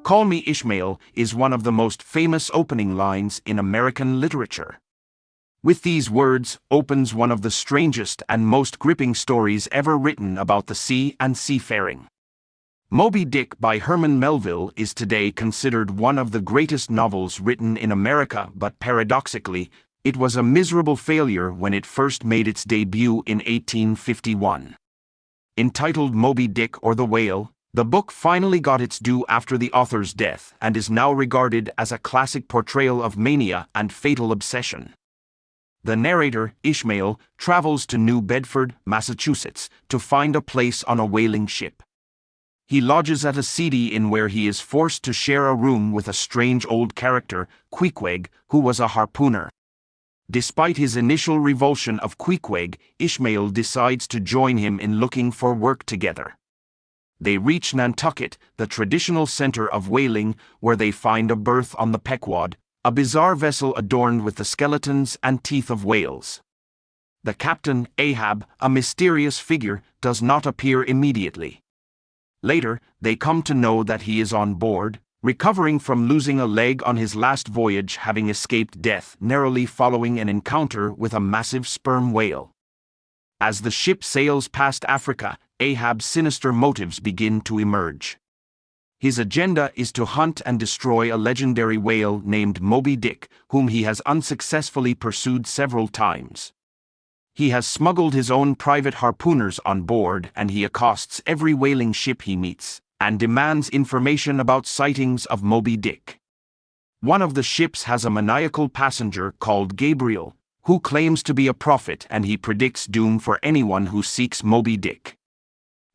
"Call me Ishmael" is one of the most famous opening lines in American literature. With these words opens one of the strangest and most gripping stories ever written about the sea and seafaring. Moby Dick by Herman Melville is today considered one of the greatest novels written in America, but paradoxically, it was a miserable failure when it first made its debut in 1851. Entitled Moby Dick or the Whale, the book finally got its due after the author's death and is now regarded as a classic portrayal of mania and fatal obsession. The narrator, Ishmael, travels to New Bedford, Massachusetts, to find a place on a whaling ship. He lodges at a seedy inn where he is forced to share a room with a strange old character, Queequeg, who was a harpooner. Despite his initial revulsion of Queequeg, Ishmael decides to join him in looking for work together. They reach Nantucket, the traditional center of whaling, where they find a berth on the Pequod, a bizarre vessel adorned with the skeletons and teeth of whales. The captain, Ahab, a mysterious figure, does not appear immediately. Later, they come to know that he is on board, recovering from losing a leg on his last voyage, having escaped death narrowly following an encounter with a massive sperm whale. As the ship sails past Africa, Ahab's sinister motives begin to emerge. His agenda is to hunt and destroy a legendary whale named Moby Dick, whom he has unsuccessfully pursued several times. He has smuggled his own private harpooners on board, and he accosts every whaling ship he meets, and demands information about sightings of Moby Dick. One of the ships has a maniacal passenger called Gabriel, who claims to be a prophet, and he predicts doom for anyone who seeks Moby Dick.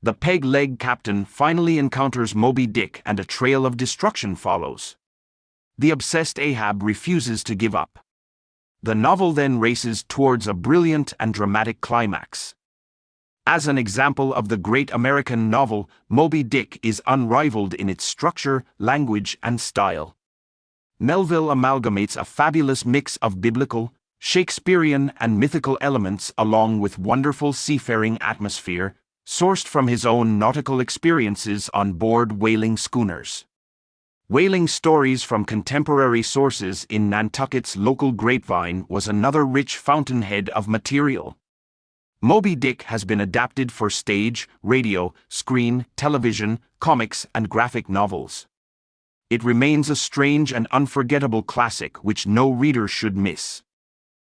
The peg-leg captain finally encounters Moby Dick and a trail of destruction follows. The obsessed Ahab refuses to give up. The novel then races towards a brilliant and dramatic climax. As an example of the great American novel, Moby Dick is unrivaled in its structure, language, and style. Melville amalgamates a fabulous mix of biblical, Shakespearean, and mythical elements along with wonderful seafaring atmosphere, sourced from his own nautical experiences on board whaling schooners. Whaling stories from contemporary sources in Nantucket's local grapevine was another rich fountainhead of material. Moby Dick has been adapted for stage, radio, screen, television, comics, and graphic novels. It remains a strange and unforgettable classic which no reader should miss.